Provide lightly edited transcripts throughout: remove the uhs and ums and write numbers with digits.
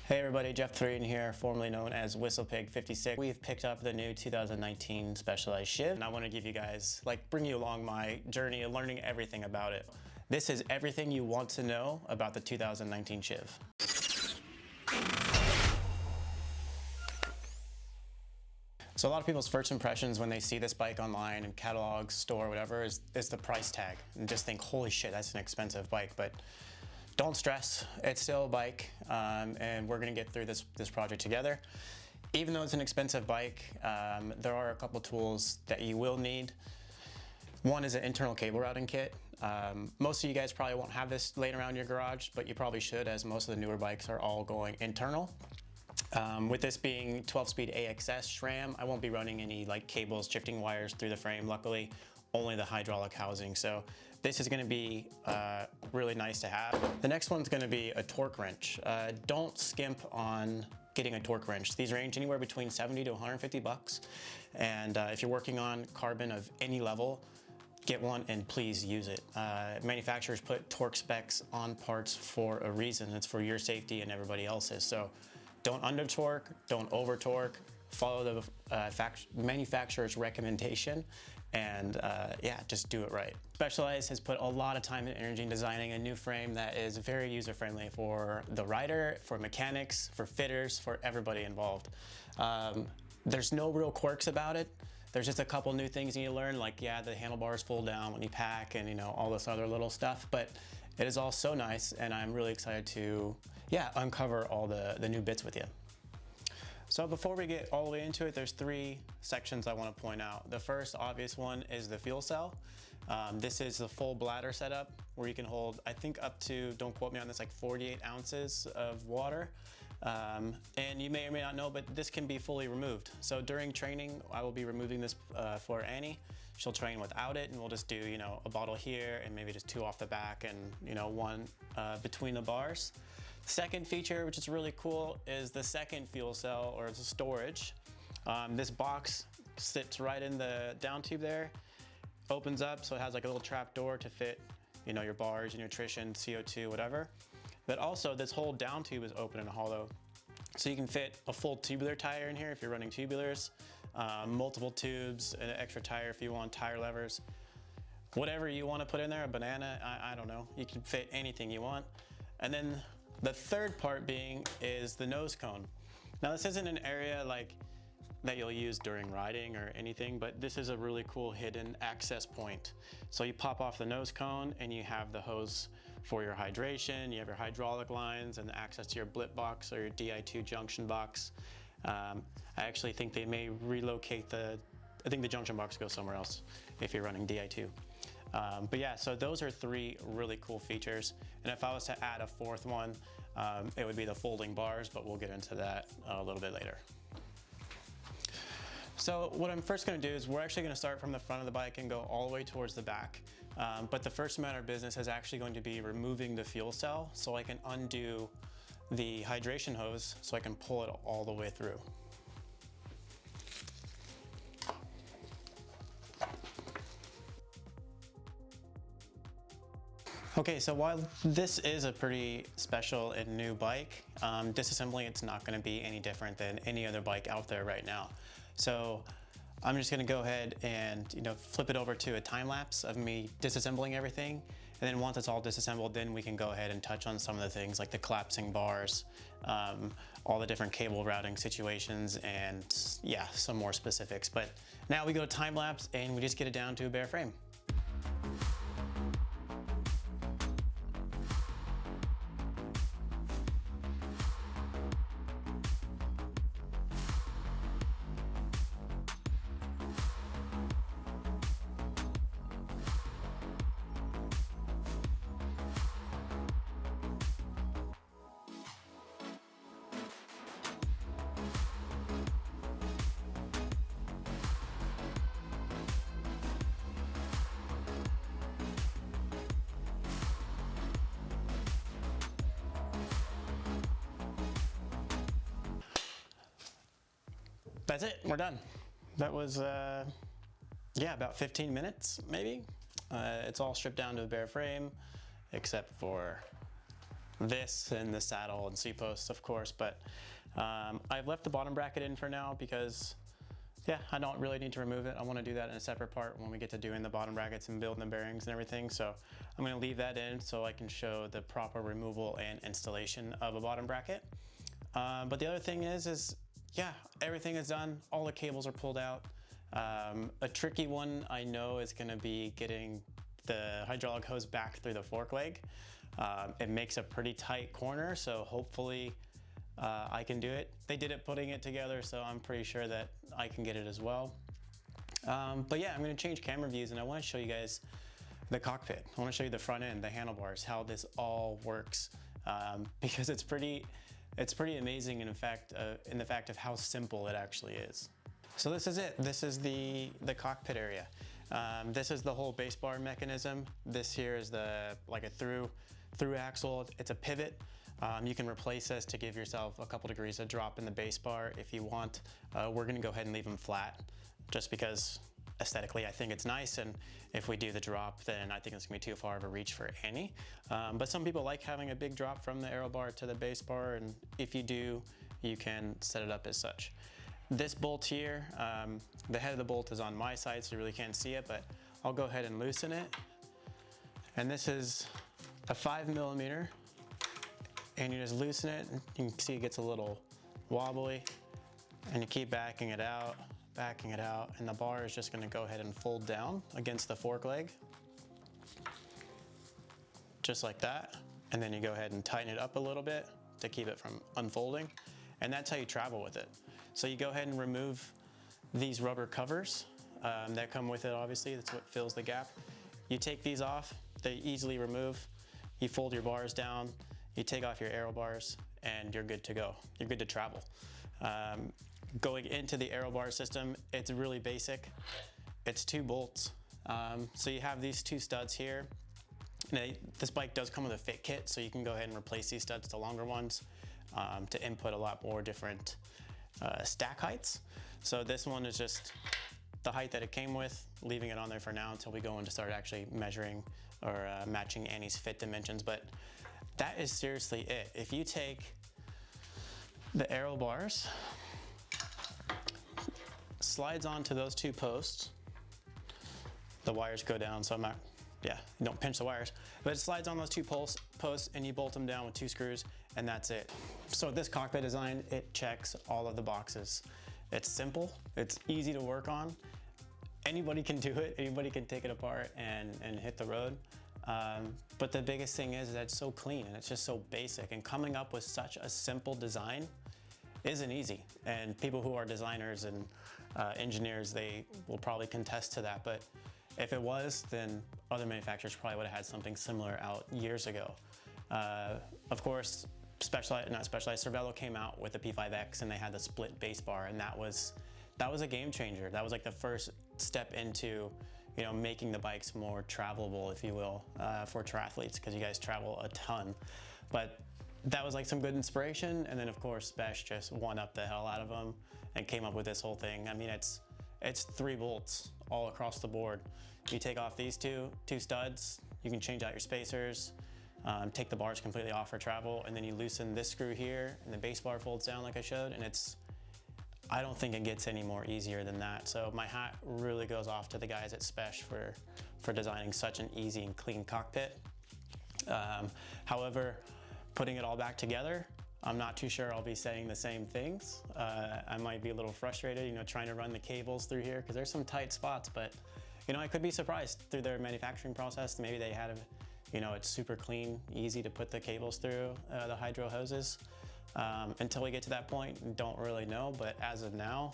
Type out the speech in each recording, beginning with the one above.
Hey everybody, Jeff Threaton here, formerly known as WhistlePig56. We've picked up the new 2019 Specialized Shiv, and I want to give you guys, bring you along my journey of learning everything about it. This is everything you want to know about the 2019 Shiv. So a lot of people's first impressions when they see this bike online in catalogs, store, whatever, is the price tag. And just think, holy shit, that's an expensive bike. But don't stress, it's still a bike, and we're gonna get through this project together. Even though it's an expensive bike, there are a couple tools that you will need. One is an internal cable routing kit. Most of you guys probably won't have this laying around your garage, but you probably should, as most of the newer bikes are all going internal. With this being 12-speed AXS SRAM, I won't be running any cables, shifting wires through the frame, luckily. Only the hydraulic housing. So this is going to be really nice to have. The next one's going to be a torque wrench. Don't skimp on getting a torque wrench. These range anywhere between 70 to 150 bucks. And if you're working on carbon of any level, get one and please use it. Manufacturers put torque specs on parts for a reason. It's for your safety and everybody else's. So don't under torque, don't over torque. Follow the manufacturer's recommendation, and yeah, just do it right. Specialized has put a lot of time and energy in designing a new frame that is very user-friendly for the rider, for mechanics, for fitters, for everybody involved. There's no real quirks about it. There's just a couple new things you need to learn, yeah, the handlebars fold down when you pack and all this other little stuff, but it is all so nice, and I'm really excited to, yeah, uncover all the new bits with you. So before we get all the way into it, there's three sections I want to point out. The first obvious one is the fuel cell. This is the full bladder setup where you can hold, I think up to, don't quote me on this, 48 ounces of water. And you may or may not know, but this can be fully removed. So during training, I will be removing this for Annie. She'll train without it, and we'll just do, a bottle here and maybe just two off the back and, one between the bars. Second feature, which is really cool, is the second fuel cell, or the storage. This box sits right in the down tube there, opens up, so it has a little trap door to fit, your bars, your nutrition, CO2, whatever. But also this whole down tube is open and hollow. So you can fit a full tubular tire in here if you're running tubulars, multiple tubes, an extra tire if you want, tire levers, whatever you want to put in there, a banana, I don't know. You can fit anything you want. And then the third part is the nose cone. Now this isn't an area that you'll use during riding or anything, but this is a really cool hidden access point. So you pop off the nose cone and you have the hose for your hydration, you have your hydraulic lines and the access to your blip box or your Di2 junction box. I actually think they may relocate I think the junction box goes somewhere else if you're running Di2. But yeah, so those are three really cool features. And if I was to add a fourth one, it would be the folding bars, but we'll get into that a little bit later. So what I'm first going to do is we're actually going to start from the front of the bike and go all the way towards the back. But the first matter of business is actually going to be removing the fuel cell so I can undo the hydration hose so I can pull it all the way through. Okay, so while this is a pretty special and new bike, disassembly, it's not going to be any different than any other bike out there right now. So I'm just going to go ahead and flip it over to a time lapse of me disassembling everything, and then once it's all disassembled, then we can go ahead and touch on some of the things like the collapsing bars, all the different cable routing situations, and yeah, some more specifics. But now we go to time lapse and we just get it down to a bare frame. That's it, we're done. That was, yeah, about 15 minutes, maybe. It's all stripped down to a bare frame, except for this and the saddle and seat posts, of course, but I've left the bottom bracket in for now because yeah, I don't really need to remove it. I want to do that in a separate part when we get to doing the bottom brackets and building the bearings and everything. So I'm going to leave that in so I can show the proper removal and installation of a bottom bracket. But the other thing is yeah, everything is done. All the cables are pulled out. A tricky one I know is going to be getting the hydraulic hose back through the fork leg. It makes a pretty tight corner, so hopefully I can do it. They did it putting it together, so I'm pretty sure that I can get it as well. But yeah, I'm going to change camera views and I want to show you guys the cockpit. I want to show you the front end, the handlebars, how this all works, because it's pretty amazing in fact, in the fact of how simple it actually is. So this is it. This is the cockpit area. This is the whole base bar mechanism. This here is like a through axle. It's a pivot. You can replace this to give yourself a couple degrees of drop in the base bar if you want. We're gonna go ahead and leave them flat just because aesthetically I think it's nice, and if we do the drop then I think it's gonna be too far of a reach for Annie. But some people like having a big drop from the aero bar to the base bar, and if you do, you can set it up as such. This bolt here, the head of the bolt is on my side so you really can't see it, but I'll go ahead and loosen it. And this is a 5mm. And you just loosen it, and you can see it gets a little wobbly, and you keep backing it out, and the bar is just gonna go ahead and fold down against the fork leg, just like that. And then you go ahead and tighten it up a little bit to keep it from unfolding, and that's how you travel with it. So you go ahead and remove these rubber covers that come with it, obviously, that's what fills the gap. You take these off, they easily remove. You fold your bars down, you take off your aero bars, and you're good to go. You're good to travel. Going into the aero bar system, it's really basic. It's 2 bolts. So you have these 2 studs here. This bike does come with a fit kit, so you can go ahead and replace these studs to longer ones to input a lot more different stack heights. So this one is just the height that it came with, leaving it on there for now until we go in to start actually measuring or matching Annie's fit dimensions. But that is seriously it. If you take the aero bars, slides onto those 2 posts, the wires go down, so I'm not, yeah, don't pinch the wires, but it slides on those 2 posts and you bolt them down with 2 screws, and that's it. So this cockpit design, it checks all of the boxes. It's simple, it's easy to work on. Anybody can do it, anybody can take it apart and hit the road. But the biggest thing is that it's so clean and it's just so basic, and coming up with such a simple design isn't easy. And people who are designers and engineers, they will probably contest to that. But if it was, then other manufacturers probably would have had something similar out years ago. Of course, Cervelo came out with the P5X and they had the split base bar, and that was a game changer. That was like the first step into, you know, making the bikes more travelable, if you will, for triathletes, because you guys travel a ton. But that was like some good inspiration, and then of course Spesh just one up the hell out of them and came up with this whole thing. I mean, it's 3 bolts all across the board. You take off these two studs, you can change out your spacers, take the bars completely off for travel, and then you loosen this screw here, and the base bar folds down like I showed, and I don't think it gets any more easier than that. So my hat really goes off to the guys at Spesh for designing such an easy and clean cockpit. However, putting it all back together, I'm not too sure I'll be saying the same things. I might be a little frustrated, you know, trying to run the cables through here, because there's some tight spots, but you know, I could be surprised through their manufacturing process. Maybe they had, you know, it's super clean, easy to put the cables through the hydro hoses. Until we get to that point, don't really know, but as of now,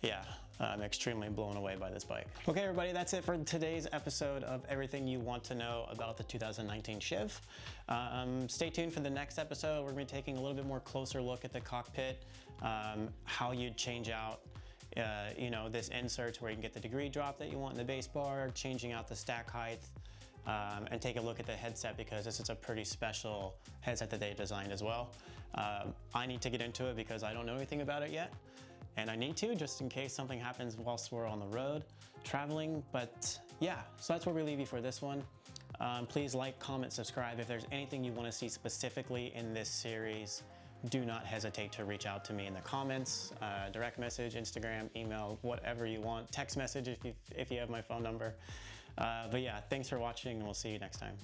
yeah, I'm extremely blown away by this bike. Okay, everybody, that's it for today's episode of everything you want to know about the 2019 Shiv. Stay tuned for the next episode. We're gonna be taking a little bit more closer look at the cockpit, how you'd change out you know, this insert where you can get the degree drop that you want in the base bar, changing out the stack height, and take a look at the headset, because this is a pretty special headset that they designed as well. I need to get into it because I don't know anything about it yet, and I need to, just in case something happens whilst we're on the road traveling. But yeah, so that's where we leave you for this one. Please like, comment, subscribe. If there's anything you want to see specifically in this series, do not hesitate to reach out to me in the comments, direct message, Instagram, email, whatever you want, text message if you have my phone number. But yeah, thanks for watching, and we'll see you next time.